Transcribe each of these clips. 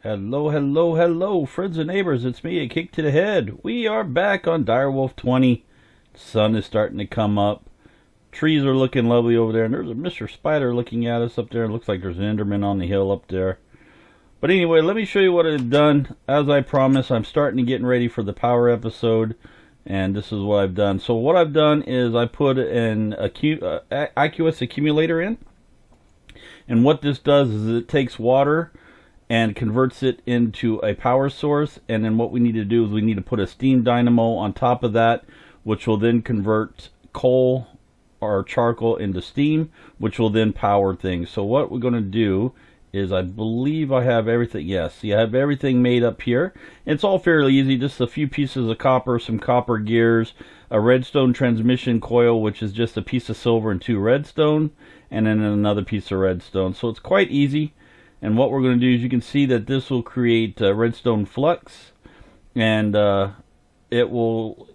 Hello, hello, hello, friends and neighbors. It's me, Akiic to the head. We are back on Direwolf 20. Sun is starting to come up. Trees are looking lovely over there, and there's a Mr. Spider looking at us up there. It looks like there's an Enderman on the hill up there. But anyway, let me show you what I've done. As I promised, I'm starting to get ready for the power episode, and this is what I've done. So what I've done is I put an Akiic accumulator in, and what this does is it takes water and converts it into a power source, and then what we need to do is we need to put a steam dynamo on top of that, which will then convert coal or charcoal into steam, which will then power things. So what we're going to do is, I believe I have everything. Yes, see, I have everything made up here. It's all fairly easy, just a few pieces of copper, some copper gears, a redstone transmission coil, which is just a piece of silver and 2 redstone, and then another piece of redstone. So it's quite easy. And what we're going to do is, you can see that this will create redstone flux, and it will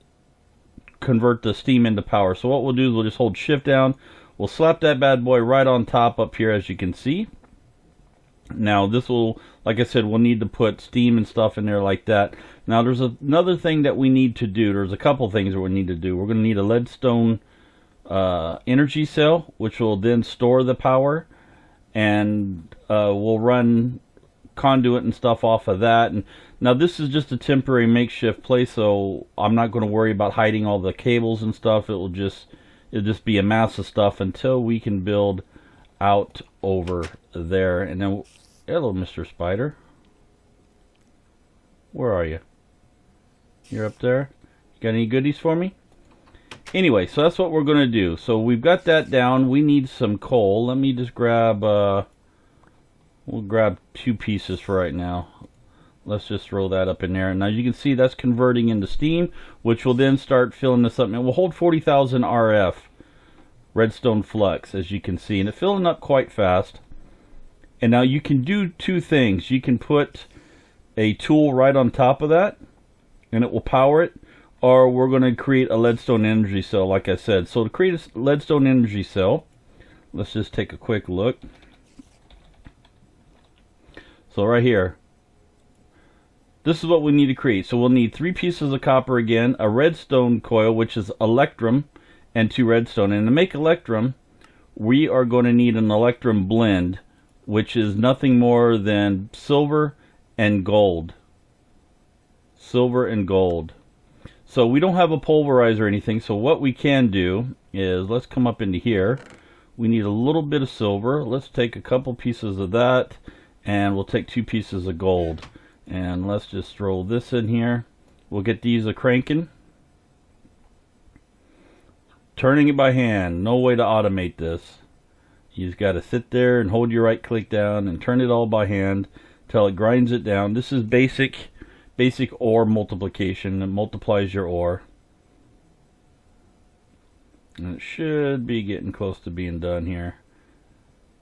convert the steam into power. So what we'll do is we'll just hold shift down. We'll slap that bad boy right on top up here, as you can see. Now this will, like I said, we'll need to put steam and stuff in there like that. Now there's another thing that we need to do. There's a couple things that we need to do. We're going to need a leadstone energy cell, which will then store the power, and we'll run conduit and stuff off of that. And now this is just a temporary makeshift place, so I'm not going to worry about hiding all the cables and stuff. It'll just be a mass of stuff until we can build out over there. And then, hello, Mr. Spider. Where are you? You're up there? Got any goodies for me? Anyway, so that's what we're going to do. So we've got that down. We need some coal. Let me just grab, we'll grab 2 pieces for right now. Let's just throw that up in there. And now you can see that's converting into steam, which will then start filling this up. And it will hold 40,000 RF redstone flux, as you can see. And it's filling up quite fast. And now you can do 2 things. You can put a tool right on top of that, and it will power it. Or we're going to create a leadstone energy cell, like I said. So to create a leadstone energy cell, let's just take a quick look. So right here, this is what we need to create. So we'll need 3 pieces of copper again, a redstone coil, which is electrum, and 2 redstone. And to make electrum, we are going to need an electrum blend, which is nothing more than silver and gold. Silver and gold. So we don't have a pulverizer or anything, so what we can do is, let's come up into here. We need a little bit of silver. Let's take a couple pieces of that, and we'll take 2 pieces of gold. And let's just throw this in here. We'll get these a-cranking. Turning it by hand. No way to automate this. You just got to sit there and hold your right click down and turn it all by hand until it grinds it down. This is basic ore multiplication. It multiplies your ore. And it should be getting close to being done here.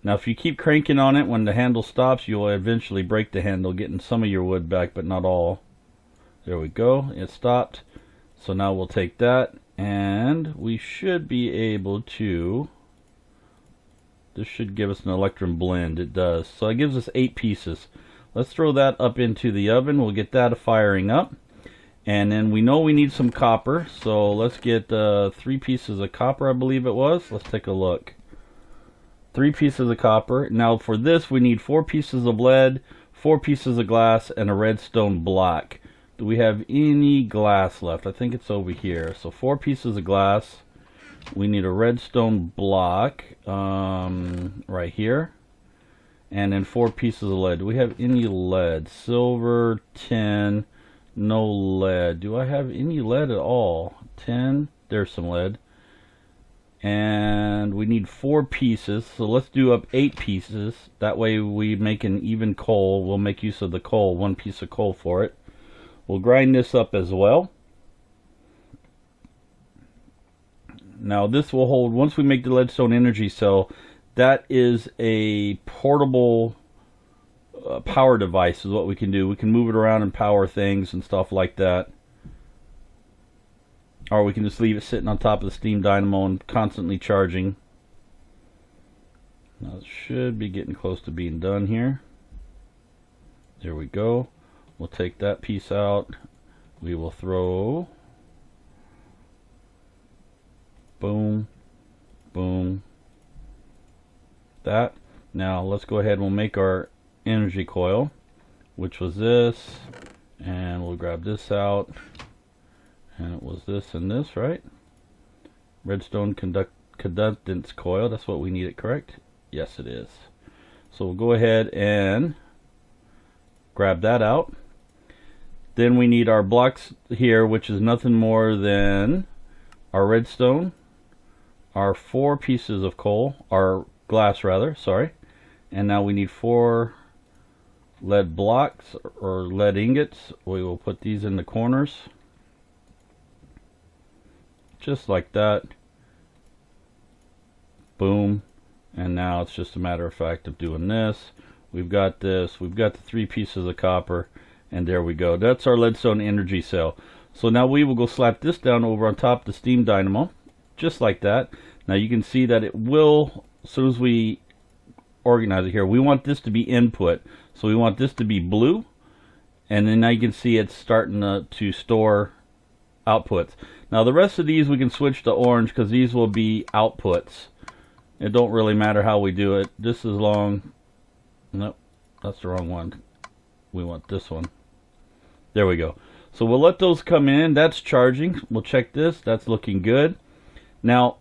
Now if you keep cranking on it, when the handle stops, you'll eventually break the handle, getting some of your wood back, but not all. There we go. It stopped. So now we'll take that, and we should be able to... This should give us an electrum blend. It does. So it gives us 8 pieces. Let's throw that up into the oven. We'll get that firing up. And then we know we need some copper. So let's get 3 pieces of copper, I believe it was. Let's take a look. 3 pieces of copper. Now for this, we need 4 pieces of lead, 4 pieces of glass, and a redstone block. Do we have any glass left? I think it's over here. So 4 pieces of glass. We need a redstone block right here. And then 4 pieces of lead. Do we have any lead? Silver, tin, no lead. Do I have any lead at all? 10, there's some lead. And we need 4 pieces, so let's do up 8 pieces. That way we make an even coal. We'll make use of the coal, 1 piece of coal for it. We'll grind this up as well. Now this will hold, once we make the leadstone energy cell, that is a portable power device is what we can do. We can move it around and power things and stuff like that. Or we can just leave it sitting on top of the steam dynamo and constantly charging. Now it should be getting close to being done here. There we go. We'll take that piece out. We will throw, boom, boom, that. Now let's go ahead and we'll make our energy coil, which was this, and we'll grab this out, and it was this and this, right? Redstone conductance coil, that's what we needed, correct? Yes, it is. So we'll go ahead and grab that out. Then we need our blocks here, which is nothing more than our redstone, our 4 pieces of coal, our glass rather, sorry. And now we need 4 lead blocks or lead ingots. We will put these in the corners. Just like that. Boom. And now it's just a matter of fact of doing this. We've got this. We've got the 3 pieces of copper. And there we go. That's our leadstone energy cell. So now we will go slap this down over on top of the steam dynamo. Just like that. Now you can see that it will, as soon as we organize it here, we want this to be input. So we want this to be blue. And then now you can see it's starting to store outputs. Now the rest of these we can switch to orange because these will be outputs. It don't really matter how we do it. This is long. Nope, that's the wrong one. We want this one. There we go. So we'll let those come in. That's charging. We'll check this. That's looking good. Now,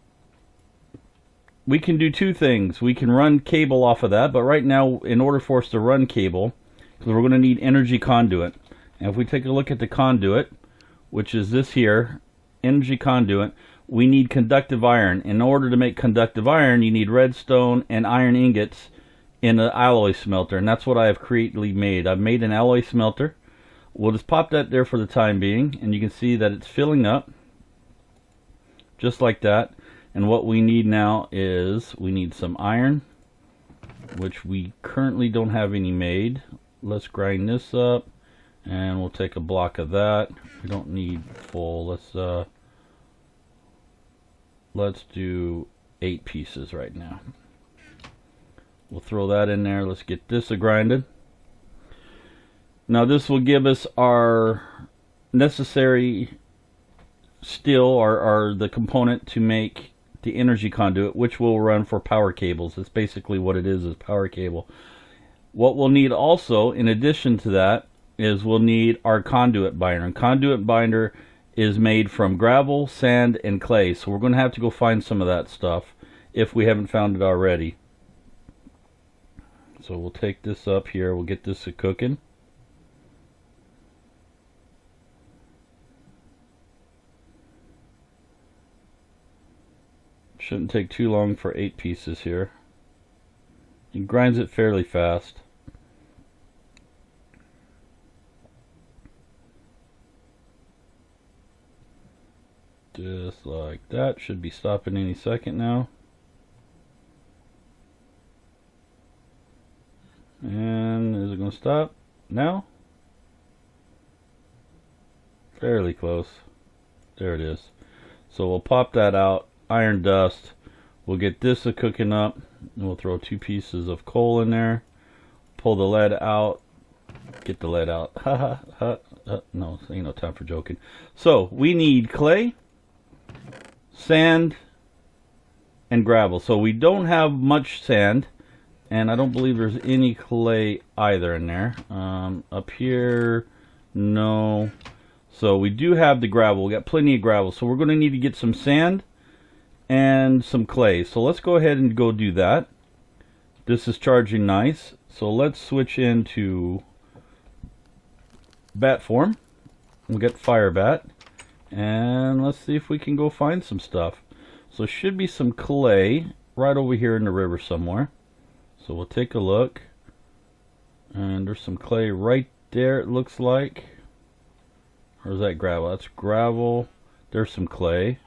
we can do 2 things. We can run cable off of that, but right now, in order for us to run cable, because we're going to need energy conduit. And if we take a look at the conduit, which is this here, energy conduit, we need conductive iron. In order to make conductive iron, you need redstone and iron ingots in an alloy smelter, and that's what I have creatively made. I've made an alloy smelter. We'll just pop that there for the time being, and you can see that it's filling up just like that. And what we need now is we need some iron, which we currently don't have any made. Let's grind this up, and we'll take a block of that. We don't need full. Let's do 8 pieces right now. We'll throw that in there. Let's get this grinded. Now this will give us our necessary steel, or the component to make the energy conduit, which will run for power cables. That's basically what it is power cable. What we'll need also, in addition to that, is we'll need our conduit binder. And conduit binder is made from gravel, sand, and clay. So we're going to have to go find some of that stuff if we haven't found it already. So we'll take this up here. We'll get this cooking. Shouldn't take too long for 8 pieces here. It grinds it fairly fast. Just like that. Should be stopping any second now. And is it going to stop now? Fairly close. There it is. So we'll pop that out. Iron dust. We'll get this cooking up, and we'll throw 2 pieces of coal in there. Pull the lead out. Get the lead out. No, ain't no time for joking. So we need clay, sand, and gravel. So we don't have much sand, and I don't believe there's any clay either in there. Up here, no. So we do have the gravel. We got plenty of gravel. So we're going to need to get some sand and some clay. So let's go ahead and go do that. This is charging nice. So let's switch into bat form. We'll get fire bat. And let's see if we can go find some stuff. So should be some clay right over here in the river somewhere. So we'll take a look. And there's some clay right there, it looks like. Or is that gravel? That's gravel. There's some clay.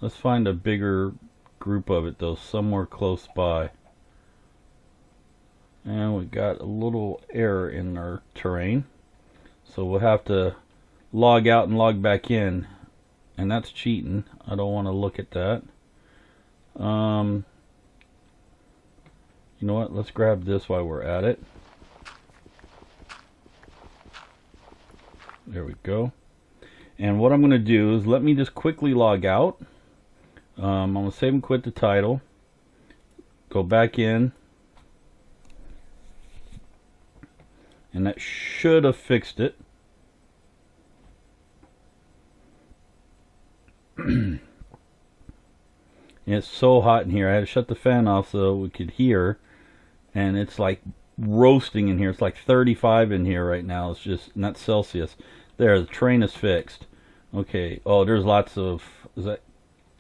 Let's find a bigger group of it though, somewhere close by. And we got a little error in our terrain. So we'll have to log out and log back in. And that's cheating. I don't want to look at that. You know what? Let's grab this while we're at it. There we go. And what I'm going to do is let me just quickly log out. I'm going to save and quit the title. Go back in. And that should have fixed it. It's so hot in here. I had to shut the fan off so we could hear. And it's like roasting in here. It's like 35 in here right now. It's just not Celsius. There, the train is fixed. Okay. Oh, there's lots of... Is that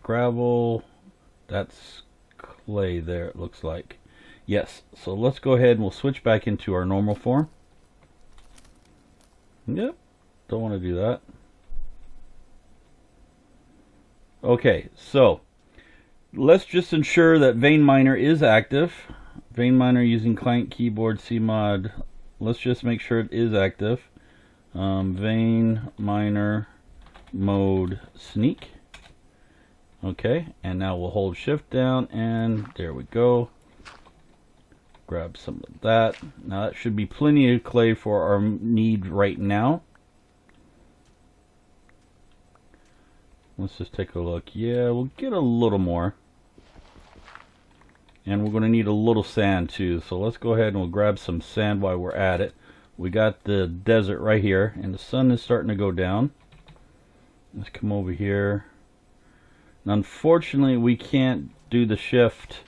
gravel? That's clay there, it looks like. Yes. So let's go ahead and we'll switch back into our normal form. Yep. Don't want to do that. Okay. So let's just ensure that Vein Miner is active. Vein Miner using client keyboard cmod. Let's just make sure it is active. Vein Miner mode sneak. Okay, and now we'll hold shift down and there we go. Grab some of that. Now that should be plenty of clay for our need right now. Let's just take a look. Yeah, we'll get a little more. And we're going to need a little sand too. So let's go ahead and we'll grab some sand while we're at it. We got the desert right here and the sun is starting to go down. Let's come over here. And unfortunately we can't do the shift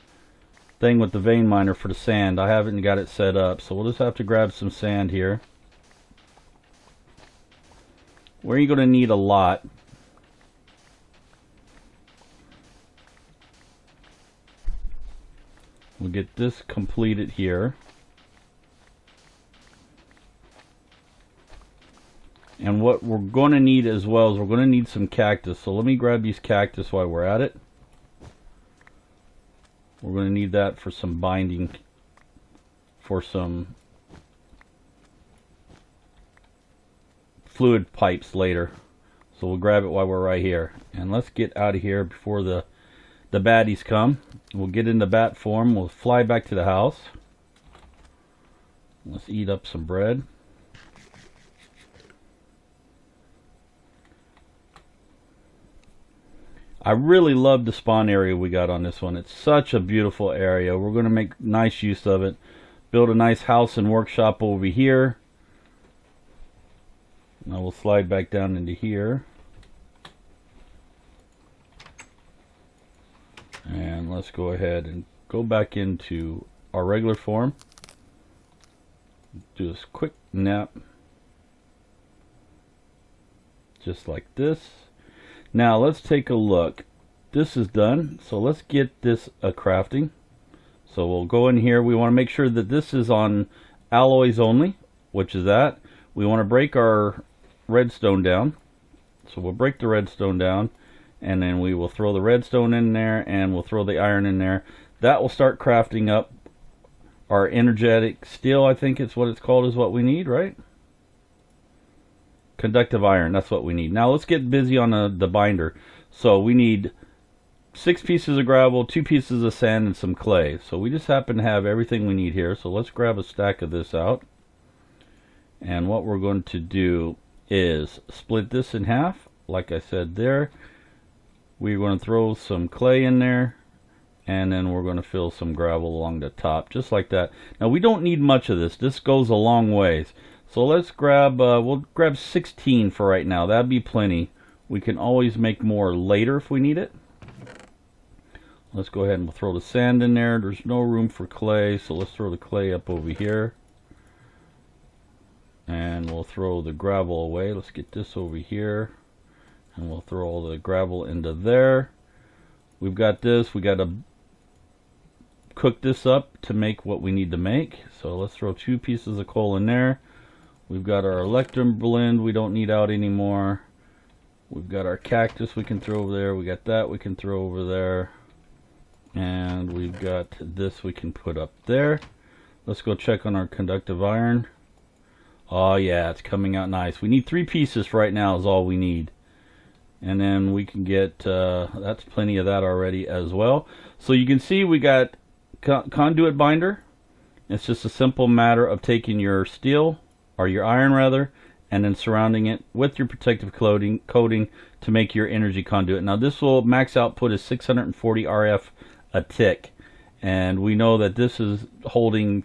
thing with the vein miner for the sand. I haven't got it set up. So we'll just have to grab some sand here. We're going to need a lot. We'll get this completed here. And what we're going to need as well is we're going to need some cactus. So let me grab these cactus while we're at it. We're going to need that for some binding, for some fluid pipes later. So we'll grab it while we're right here. And let's get out of here before the baddies come. We'll get into bat form. We'll fly back to the house. Let's eat up some bread. I really love the spawn area we got on this one. It's such a beautiful area. We're going to make nice use of it. Build a nice house and workshop over here. Now we'll slide back down into here. And let's go ahead and go back into our regular form. Do this quick nap. Just like this. Now let's take a look. This is done. So let's get this crafting. So we'll go in here. We want to make sure that this is on alloys only, which is that. We want to break our redstone down. So we'll break the redstone down. And then we will throw the redstone in there and we'll throw the iron in there. That will start crafting up our energetic steel, I think it's what it's called, is what we need, right? Conductive iron, that's what we need. Now let's get busy on the binder. So we need 6 pieces of gravel, 2 pieces of sand, and some clay. So we just happen to have everything we need here. So let's grab a stack of this out. And what we're going to do is split this in half, like I said there. We're going to throw some clay in there, and then we're going to fill some gravel along the top, just like that. Now we don't need much of this. This goes a long ways. So let's grab, we'll grab 16 for right now. That'd be plenty. We can always make more later if we need it. Let's go ahead and we'll throw the sand in there. There's no room for clay, so let's throw the clay up over here. And we'll throw the gravel away. Let's get this over here. And we'll throw all the gravel into there. We've got this. We got to cook this up to make what we need to make. So let's throw 2 pieces of coal in there. We've got our electrum blend we don't need out anymore. We've got our cactus we can throw over there. We got that we can throw over there. And we've got this we can put up there. Let's go check on our conductive iron. Oh yeah, it's coming out nice. We need 3 pieces right now is all we need. And then we can get, that's plenty of that already as well. So you can see we got conduit binder. It's just a simple matter of taking your steel, or your iron rather, and then surrounding it with your protective coating to make your energy conduit. Now this will max output is 640 RF a tick, and we know that this is holding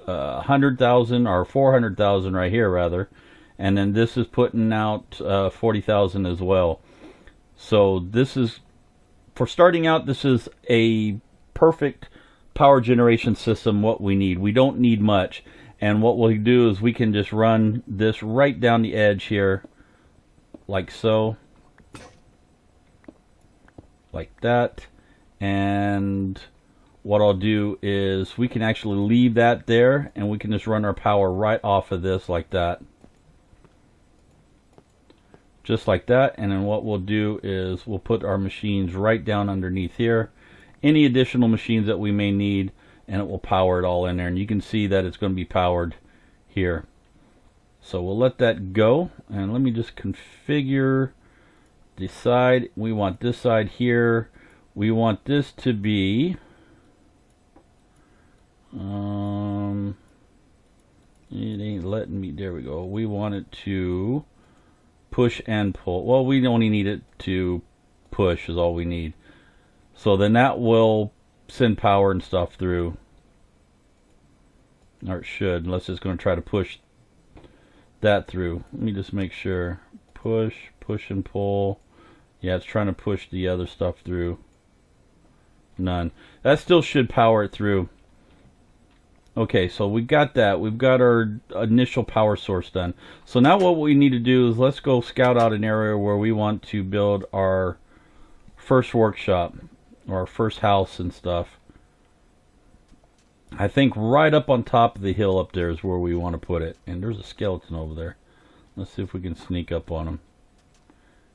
100,000 or 400,000 right here rather, and then this is putting out 40,000 as well. So this is, for starting out, this is a perfect power generation system. What we need, we don't need much, and what we'll do is we can just run this right down the edge here, like so, like that. And what I'll do is we can actually leave that there, and we can just run our power right off of this like that, just like that. And then what we'll do is we'll put our machines right down underneath here, any additional machines that we may need, and it will power it all in there. And you can see that it's going to be powered here. So we'll let that go, and let me just configure the side. We want this side here. We want this to be it ain't letting me, there we go. We want it to push and pull. Well, we only need it to push is all we need. So then that will send power and stuff through. Or it should, unless it's going to try to push that through. Let me just make sure. Push, push and pull. Yeah, it's trying to push the other stuff through. None. That still should power it through. Okay, so we got that. We've got our initial power source done. So now what we need to do is let's go scout out an area where we want to build our first workshop, or our first house and stuff. I think right up on top of the hill up there is where we want to put it. And there's a skeleton over there. Let's see if we can sneak up on him.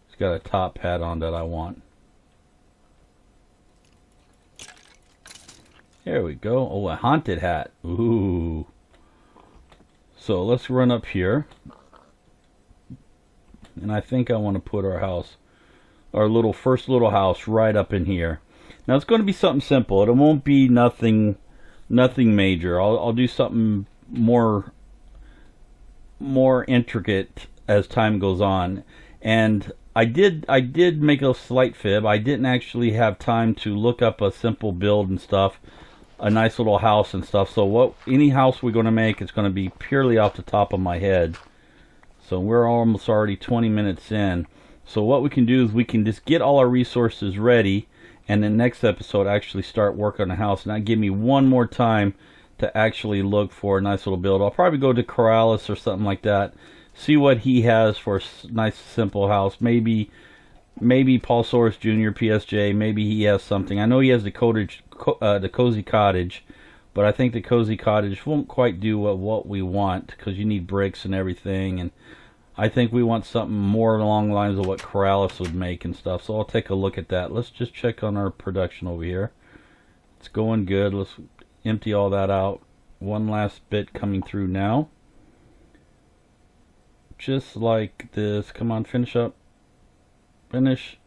He's got a top hat on that I want. There we go. Oh, a haunted hat. Ooh. So let's run up here. And I think I want to put our house, our first little house right up in here. Now it's going to be something simple. It won't be nothing major. I'll do something more intricate as time goes on. And I did make a slight fib. I didn't actually have time to look up a simple build and stuff, a nice little house and stuff. So any house we're going to make is going to be purely off the top of my head. So we're almost already 20 minutes in. So what we can do is we can just get all our resources ready, and then next episode actually start work on the house. And that give me one more time to actually look for a nice little build. I'll probably go to Corrales or something like that, see what he has for a nice simple house. Maybe Paul Soros Jr., PSJ, maybe he has something. I know he has the cozy cottage, but I think the cozy cottage won't quite do what we want, because you need bricks and everything, and I think we want something more along the lines of what Corrales would make and stuff. So I'll take a look at that. Let's just check on our production over here. It's going good. Let's empty all that out. One last bit coming through now. Just like this. Come on, finish up. Finish.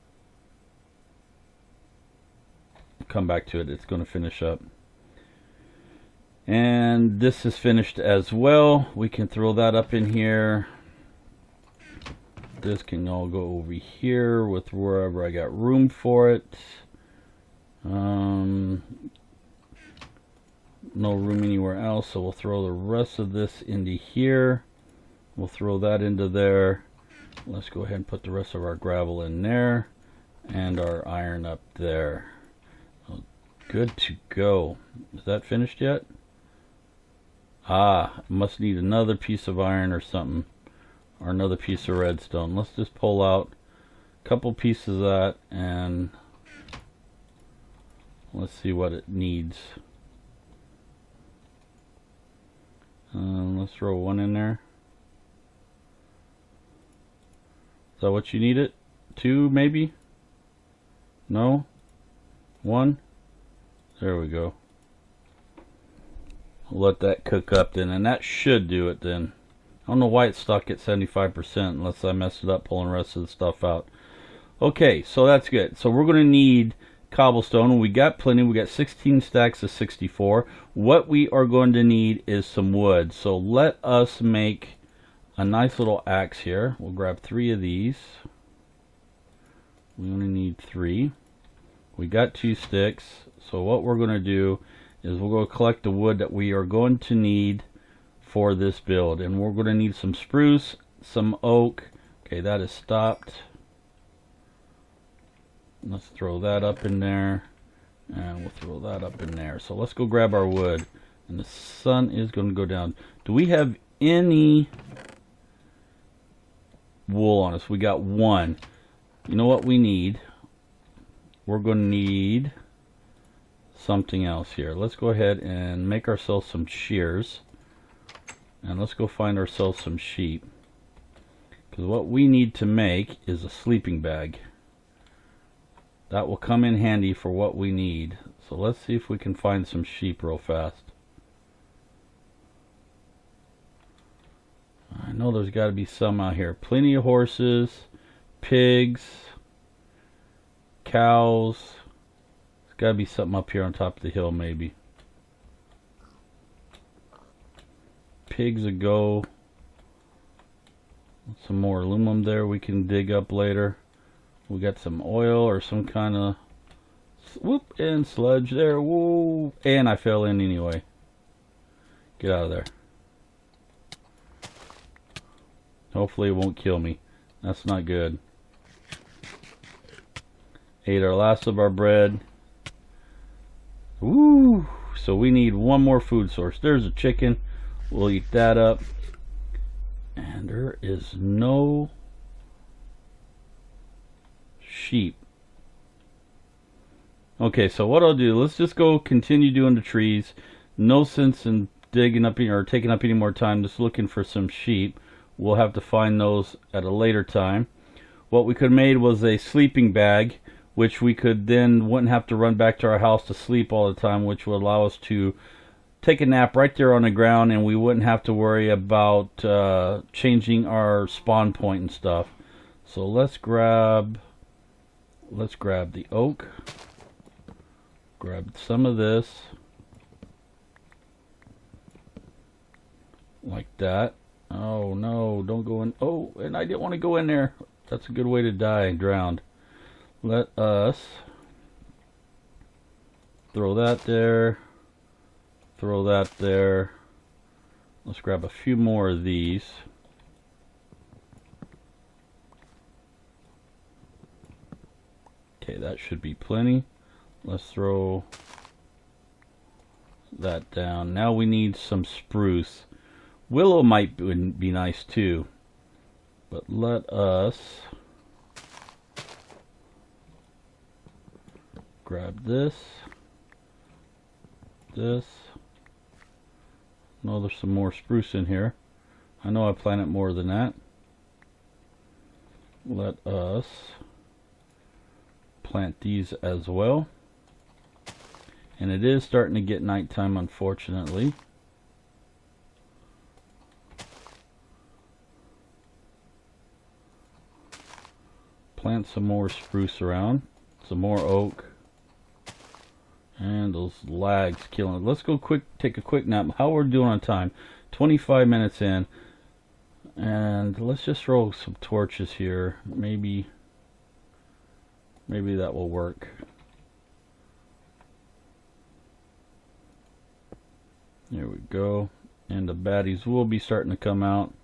Come back to it. It's going to finish up. And this is finished as well. We can throw that up in here. This can all go over here with wherever I got room for it. No room anywhere else, so we'll throw the rest of this into here. We'll throw that into there. Let's go ahead and put the rest of our gravel in there, and our iron up there. Good to go. Is that finished yet? Must need another piece of iron or something, or another piece of redstone. Let's just pull out a couple pieces of that, and let's see what it needs. Let's throw one in there. Is that what you need it? Two, maybe? No? One? There we go. We'll let that cook up then, and that should do it then. I don't know why it's stuck at 75% unless I messed it up pulling the rest of the stuff out. Okay, so that's good. So we're going to need cobblestone. We got plenty. We got 16 stacks of 64. What we are going to need is some wood. So let us make a nice little axe here. We'll grab 3 of these. We only need 3. We got 2 sticks. So what we're going to do is we'll go collect the wood that we are going to need for this build. And we're going to need some spruce, some oak. Okay, that is stopped. Let's throw that up in there. And we'll throw that up in there. So let's go grab our wood. And the sun is going to go down. Do we have any wool on us? We got 1. You know what we need? We're going to need something else here. Let's go ahead and make ourselves some shears. And let's go find ourselves some sheep. Because what we need to make is a sleeping bag. That will come in handy for what we need. So let's see if we can find some sheep real fast. I know there's got to be some out here. Plenty of horses, pigs, cows. There's got to be something up here on top of the hill maybe. Pigs a go. Some more aluminum there we can dig up later. We got some oil or some kind of whoop and sludge there. Whoa! And I fell in anyway. Get out of there. Hopefully it won't kill me. That's not good. Ate our last of our bread. Woo! So we need one more food source. There's a chicken. We'll eat that up. And there is no sheep. Okay, so what I'll do, let's just go continue doing the trees. No sense in digging up or taking up any more time just looking for some sheep. We'll have to find those at a later time. What we could have made was a sleeping bag, which we could then wouldn't have to run back to our house to sleep all the time, which would allow us to take a nap right there on the ground, and we wouldn't have to worry about changing our spawn point and stuff. So let's grab the oak. Grab some of this. Like that. Oh no, don't go in. Oh, and I didn't want to go in there. That's a good way to die, drowned. Let us throw that there. Throw that there. Let's grab a few more of these. Okay, that should be plenty. Let's throw that down. Now we need some spruce. Willow might be nice too, but let us grab this. No, there's some more spruce in here. I know I planted more than that. Let us plant these as well. And it is starting to get nighttime, unfortunately. Plant some more spruce around, some more oak, and those lags killing it. Let's go take a quick nap. How we're doing on time? 25 minutes in, and let's just throw some torches here. Maybe that will work. There we go, and the baddies will be starting to come out.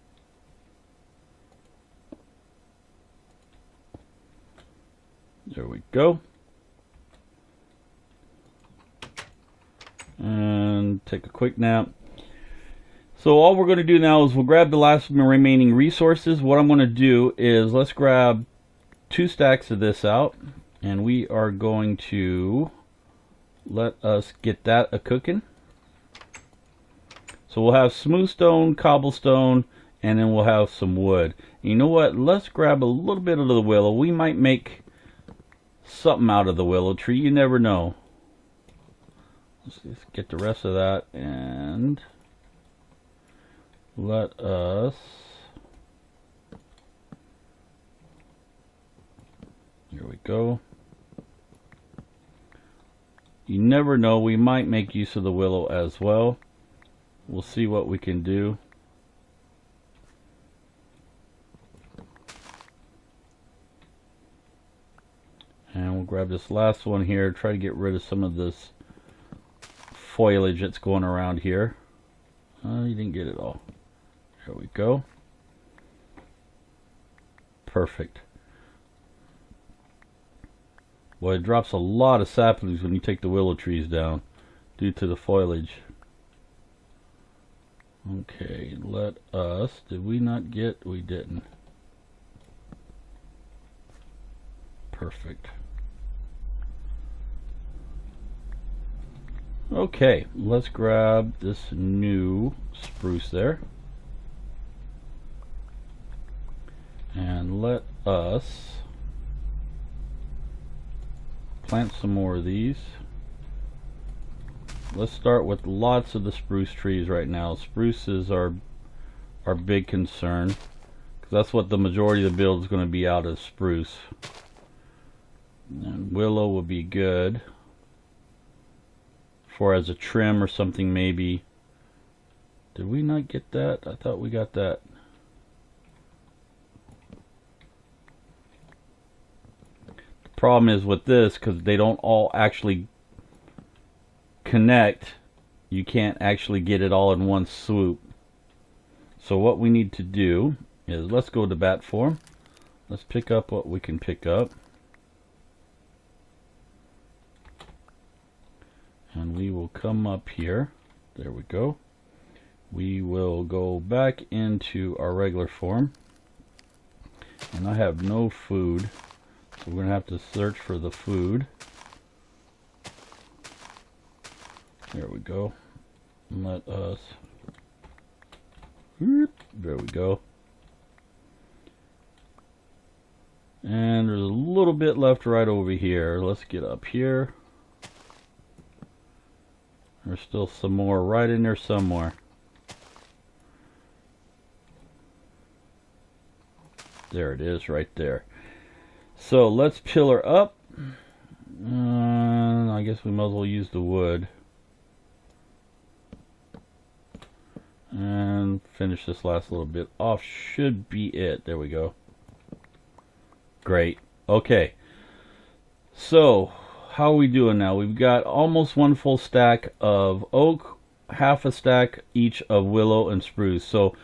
There we go. And take a quick nap. So all we're going to do now is we'll grab the last remaining resources. What I'm going to do is let's grab 2 stacks of this out, and we are going to let us get that a-cooking. So we'll have smooth stone, cobblestone, and then we'll have some wood. And you know what? Let's grab a little bit of the willow. We might make something out of the willow tree. You never know. Let's just get the rest of that, and let us here we go. You never know, we might make use of the willow as well. We'll see what we can do. grab this last one here, try to get rid of some of this foliage that's going around here. You didn't get it all. There we go. Perfect. Well, it drops a lot of saplings when you take the willow trees down due to the foliage. Okay, let us, did we not get, we didn't. Perfect. Okay, let's grab this new spruce there. And let us plant some more of these. Let's start with lots of the spruce trees right now. Spruce is our big concern, because that's what the majority of the build is going to be out of, spruce. And willow will be good for as a trim or something maybe. Did we not get that? I thought we got that. The problem is with this, because they don't all actually connect, you can't actually get it all in one swoop. So what we need to do is, let's go to bat form. Let's pick up what we can pick up. And we will come up here. There we go. We will go back into our regular form. And I have no food, so we're going to have to search for the food. There we go. Let us... There we go. And there's a little bit left right over here. Let's get up here. There's still some more right in there somewhere. There it is, right there. So let's pillar up. I guess we might as well use the wood. And finish this last little bit off. Should be it. There we go. Great. Okay. So, how are we doing now? We've got almost one full stack of oak, half a stack each of willow and spruce. So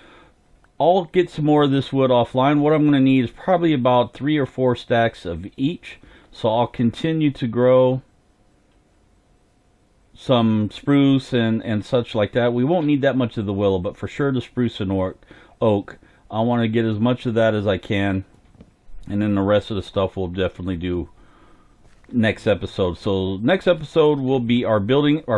I'll get some more of this wood offline. What I'm going to need is probably about 3 or 4 stacks of each. So I'll continue to grow some spruce and such like that. We won't need that much of the willow, but for sure the spruce and oak. I want to get as much of that as I can. And then the rest of the stuff we'll definitely do next episode. So next episode will be our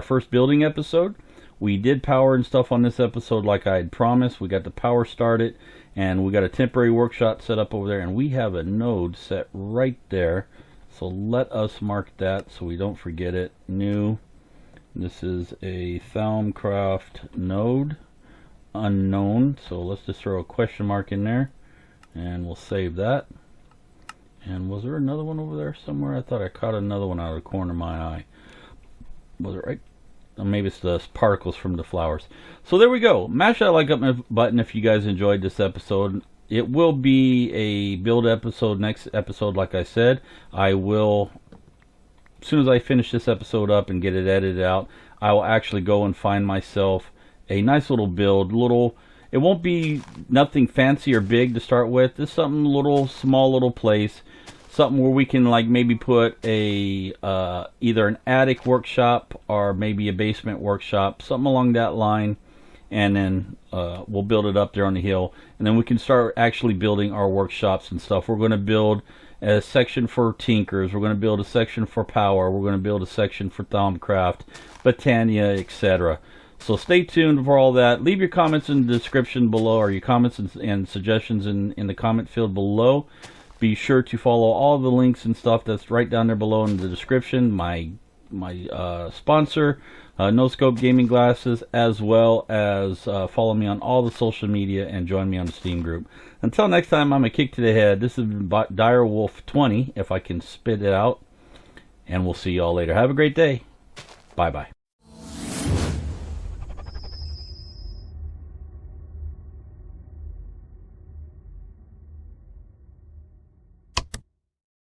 first building episode. We did power and stuff on this episode like I had promised. We got the power started, and we got a temporary workshop set up over there, and we have a node set right there. So let us mark that so we don't forget it. New. This is a Sim-U-Kraft node. Unknown. So let's just throw a question mark in there, and we'll save that. And was there another one over there somewhere? I thought I caught another one out of the corner of my eye. Was it right? Or maybe it's the particles from the flowers. So there we go. Mash that like button if you guys enjoyed this episode. It will be a build episode next episode, like I said. I will, as soon as I finish this episode up and get it edited out, I will actually go and find myself a nice little build. It won't be nothing fancy or big to start with. Just something little, small little place. Something where we can like maybe put a either an attic workshop or maybe a basement workshop, something along that line, and then we'll build it up there on the hill, and then we can start actually building our workshops and stuff. We're going to build a section for tinkers, we're going to build a section for power, we're going to build a section for Sim-U-Kraft, Botania, etc. So stay tuned for all that. Leave your comments in the description below, or your comments and suggestions in the comment field below. Be sure to follow all the links and stuff that's right down there below in the description. My sponsor, No Scope Gaming Glasses, as well as follow me on all the social media and join me on the Steam group. Until next time, I'm Akiic to the head. This is Direwolf 20, if I can spit it out, and we'll see y'all later. Have a great day. Bye bye.